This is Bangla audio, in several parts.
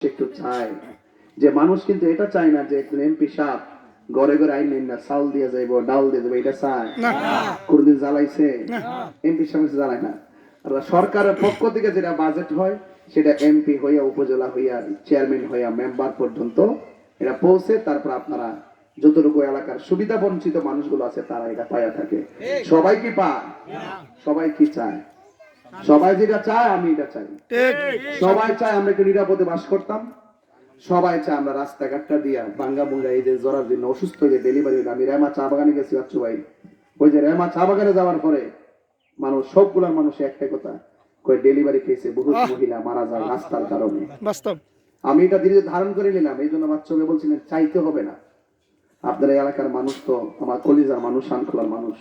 একটু চায় যে মানুষ কিন্তু এটা চায় না যে এমপি সাহেব ঘরে ঘরে আইন না চাউল দিয়ে যাইবো ডাল দিয়ে যাবো এটা চায় কোনদিন জ্বালাইছে এমপি সাহেব জ্বালায় না। আর সরকারের পক্ষ থেকে যেটা বাজেট হয় সেটা এমপি হইয়া উপজেলা হইয়া চেয়ারম্যান হইয়া মেম্বার পর্যন্ত এটা পৌঁছে তারপর আপনারা যতটুকু এলাকার সুবিধা বঞ্চিত মানুষগুলো আছে তারা এটা পাইয়া থাকে। সবাই কি পায়? সবাই কি চায়? সবাই যেটা চায় আমি এটা চাই। সবাই চায় আমরা একটু নিরাপদে বাস করতাম। সবাই চায় আমরা রাস্তাঘাটটা দিয়া ভাঙ্গা ভুঙ্গা এই যে জ্বরার জন্য অসুস্থ হয়ে ডেলিভারি হইলে আমি রেমা চা বাগানে গেছি বাচ্চু ভাই, ওই যে রেমা চা বাগানে যাওয়ার পরে মানুষ সবগুলার মানুষ একটাই কথা কয়ে ডেলিভারি খেয়েছে, বহুত মহিলা মারা যায় রাস্তার কারণে। বাস্তব আমি এটা ধীরে ধারণ করে নিলাম। এই জন্য বাচ্চু ভাই বলছিলেন চাইতে হবে না। আপনার এলাকার মানুষ তো আমার কলিজার মানুষ, আনখোলার মানুষ।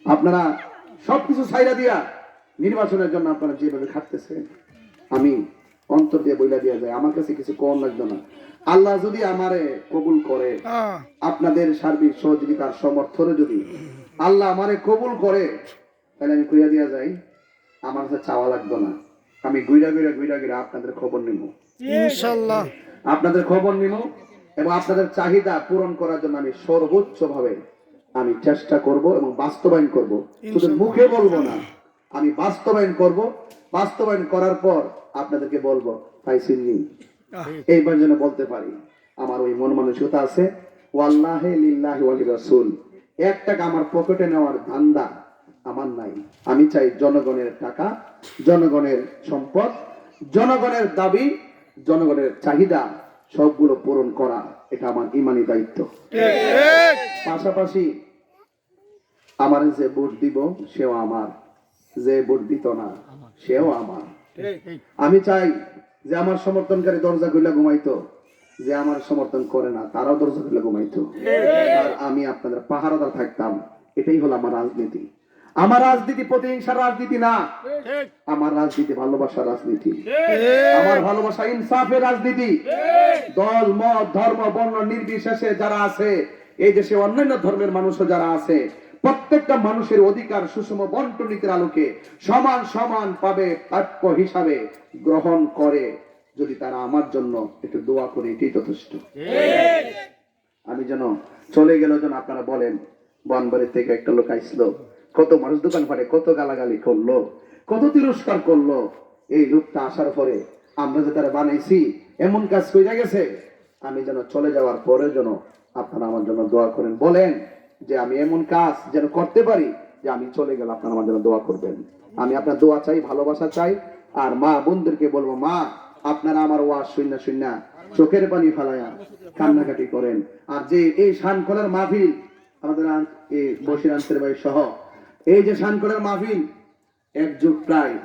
আপনারা সবকিছু ছাইরা দিয়া নির্বাচনের জন্য আপনারা যেভাবে খাটতেছেন আমি অন্তর দিয়ে বইলা দিয়া যায় আমার কাছে কিছু কম লাগতো না। আল্লাহ যদি আমারে কবুল করে, আপনাদের সার্বিক সহযোগিতার সমর্থনে যদি আল্লাহ আমারে কবুল করে, তাহলে আমি কইয়া দিয়া যাই আমার কাছে চাওয়া লাগতো না। আমি গুইরা গুইরা গুইরা গুইরা আপনাদের খবর নিব ইনশাআল্লাহ, আপনাদের খবর নিব এবং আপনাদের চাহিদা পূরণ করার জন্য আমি সর্বোচ্চ ভাবে আমি চেষ্টা করব এবং বাস্তবায়ন করব। শুধু মুখে বলবো না, আমি বাস্তবায়ন করব। বাস্তবায়ন করার পর আপনাদেরকে বলবো পাইছিনি, এইবার যেন বলতে পারি আমার ওই মন মানসিকতা আছে। ওয়াল্লাহি লিল্লাহি ওয়া লিরাসূল, এক টাকা আমার পকেটে নেওয়ার ধান্দা আমার নাই। আমি চাই জনগণের টাকা, জনগণের সম্পদ, জনগণের দাবি, জনগণের চাহিদা সবগুলো পূরণ করা, এটা আমার ইমানি দায়িত্ব। পাশাপাশি আমার যে ভোট দিব সেও আমার, যে ভোট দিত না সেও আমার। আমি চাই যে আমার সমর্থনকারী দরজা খুলে ঘুমাইতো, যে আমার সমর্থন করে না তারাও দরজা খুলে ঘুমাইতো, আর আমি আপনাদের পাহারাদার থাকতাম। এটাই হলো আমার রাজনীতি। আমার রাজনীতি প্রতিহিংসার রাজনীতি না, আমার রাজনীতি ভালোবাসার রাজনীতি। আমার ভালোবাসা ইনসাফের রাজনীতি। দল মত ধর্ম বর্ণ নির্বিশেষে যারা আছে এই দেশে, অন্যান্য ধর্মের মানুষও যারা আছে, প্রত্যেকটা মানুষের অধিকার সুষম বন্টন নীতির আলোকে সমান সমান পাবে প্রাপ্য হিসাবে গ্রহণ করে যদি তারা আমার জন্য একটু দোয়া করে, এটাই যথেষ্ট। আমি যেন চলে গেল যেন আপনারা বলেন বনবাড়ি থেকে একটা লোক আইসলো, কত মানুষ দোকান পারে কত গালাগালি করলো, কত তিরস্কার করলো, এই লোকটা আসার পরে আমরা যে তারা বানাইছি এমন কাজ কইরা গেছে, আমি যেন চলে যাওয়ার পরে যেন আপনারা আমার জন্য দোয়া করেন। বলেন যে আমি এমন কাজ যেন করতে পারি যে আমি চলে গেলে আপনারা আমার জন্য দোয়া করবেন। আমি আপনার দোয়া চাই, ভালোবাসা চাই। আর মা বোনদেরকে বলবো, মা আপনারা আমার ওয়াজ শুননা শুননা চোখের পানি ফেলায়া কান্নাকাটি করেন। আর যে এই শানকলার মাহফিল আমাদের এই বশির আনসার ভাই সহ এই যে শানকলার মাহফিল এক যুগ প্রায়,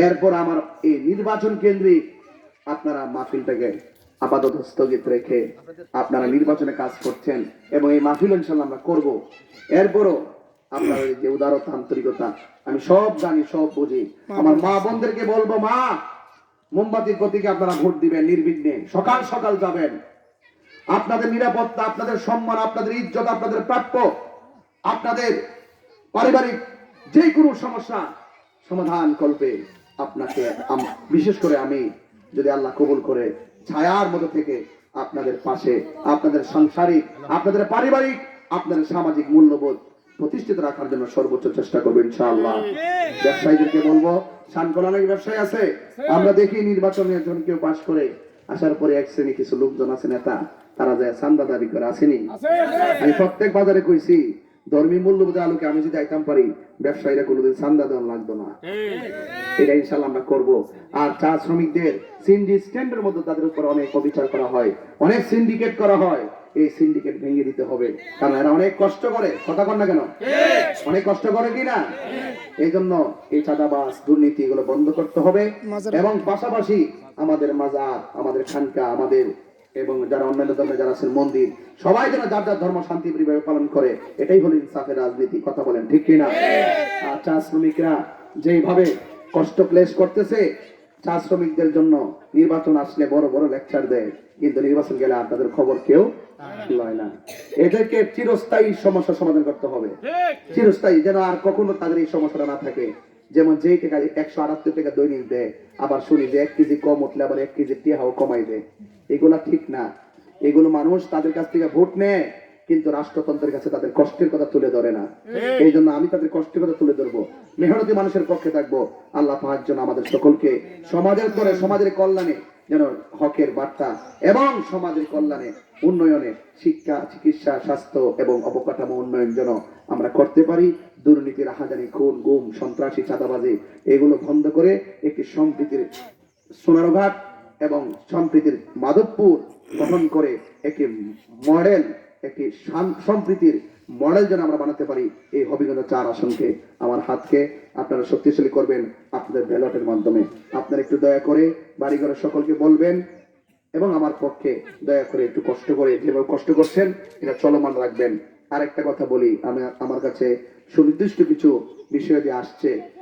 এরপর আমার এই নির্বাচন কেন্দ্রিক আপনারা মাহফিলটাকে আপাতত স্থগিত রেখে আপনারা নির্বাচনে কাজ করছেন এবং এই মাহফিল ইনশাআল্লাহ আমরা করব। এরপরও আপনার যে উদারতা আন্তরিকতা আমি সব জানি, সব বুঝি। আমার মা বোনদেরকে বলবো, মা মোমবাতির প্রতীকে আপনারা ভোট দিবেন নির্বিঘ্নে, সকাল সকাল যাবেন। আপনাদের নিরাপত্তা, আপনাদের সম্মান, আপনাদের ইজ্জত, আপনাদের প্রাপ্য, আপনাদের পারিবারিক যে কোনো সমস্যা সমাধান করবে আপনাকে, বিশেষ করে আমি যদি আল্লাহ কবুল করে ছায়ার মতো থেকে আপনাদের পাশে, আপনাদের সাংসারিক, আপনাদের পারিবারিক, আপনাদের সামাজিক মূল্যবোধ প্রতিষ্ঠিত রাখার জন্য সর্বোচ্চ চেষ্টা করবো ইনশাআল্লাহ। ব্যবসায়ীদেরকে বলবো, শানকোলা অনেক ব্যবসায়ী আছে, আমরা দেখি নির্বাচনে একজন কেউ পাশ করে আসার পরে এক শ্রেণী কিছু লোকজন আছে নেতা, তারা যায় চান্দা দাবি করে আসেনি। আমি প্রত্যেক বাজারে কইছি ধর্মী মূল্যবোধের আলোকে আমি যদি আইতাম পারি ব্যবসায়ীরা কোনোদিন চান্দা দেওয়া লাগতো না। এটা ইনশাআল্লাহ আমরা করবো। আর চা শ্রমিকদের সিন্ডি স্ট্যান্ডের মধ্যে তাদের উপর অনেক অবিচার করা হয়, অনেক সিন্ডিকেট করা হয়, এই সিন্ডিকেট ভেঙে দিতে হবে। কারণ এরা অনেক কষ্ট করে, কথা কন না কেন, অনেক কষ্ট করে কিনা। এই জন্য এই চাঁদাবাজ দুর্নীতি এগুলো বন্ধ করতে হবে এবং পাশাপাশি আমাদের মাজার, আমাদের খানকা, আমাদের এবং যারা অন্যান্য ধর্মে যারা আছেন মন্দির, সবাই যেন যার যার ধর্ম শান্তিপ্রিয়ভাবে পালন করে, এটাই হলো ইনসাফের রাজনীতি। কথা বলেন ঠিক কিনা? আর চা শ্রমিকরা যেভাবে কষ্ট ক্লেশ করতেছে, চা শ্রমিকদের জন্য নির্বাচন আসলে বড় বড় লেকচার দেয়, কিন্তু নির্বাচন গেলে আর তাদের খবর কেউ লয় না। এদেরকে চিরস্থায়ী সমস্যা সমাধান করতে হবে, চিরস্থায়ী, যেন আর কখনো তাদের এই সমস্যাটা না থাকে। যেমন যেই টাকা 178 টাকা দৈনিক দেয়, আবার শুনি যে 1 কেজি কম উঠলে আবার 1 কেজি টিয়াও কমাই দেয়। এগুলা ঠিক না। এগুলো মানুষ তাদের কাছ থেকে ভোট নেয়, কিন্তু রাষ্ট্রতন্ত্রের কাছে তাদের কষ্টের কথা তুলে ধরে না। এই জন্য আমি তাদের কষ্টের কথা তুলে ধরবো, মেহনতি মানুষের পক্ষে থাকবো। আল্লাহ পাক যেন আমাদের সকলকে সমাজের করে সমাজের কল্যাণে যেন হকের বার্তা এবং সমাজের কল্যাণে উন্নয়নে শিক্ষা, চিকিৎসা, স্বাস্থ্য এবং অবকাঠামো উন্নয়ন যেন আমরা করতে পারি। দুর্নীতি, রাহাজানি, খুন, গুম, সন্ত্রাসী, চাঁদাবাজি এগুলো বন্ধ করে একটি সম্প্রীতির সোনারঘাট এবং সম্প্রীতির মাধবপুর গঠন করে একটি মডেল, একটি সম্প্রীতির মডেল যেন আমরা বানাতে পারি। এই হবিগঞ্জ 4 আসনকে আমার হাতকে আপনারা শক্তিশালী করবেন আপনাদের ব্যালটের মাধ্যমে। আপনারা একটু দয়া করে বাড়িঘরের সকলকে বলবেন এবং আমার পক্ষে দয়া করে একটু কষ্ট করে, যেভাবে কষ্ট করছেন এটা চলমান রাখবেন। আরেকটা কথা বলি, আমার কাছে সুনির্দিষ্ট কিছু বিষয় দিয়ে আসছে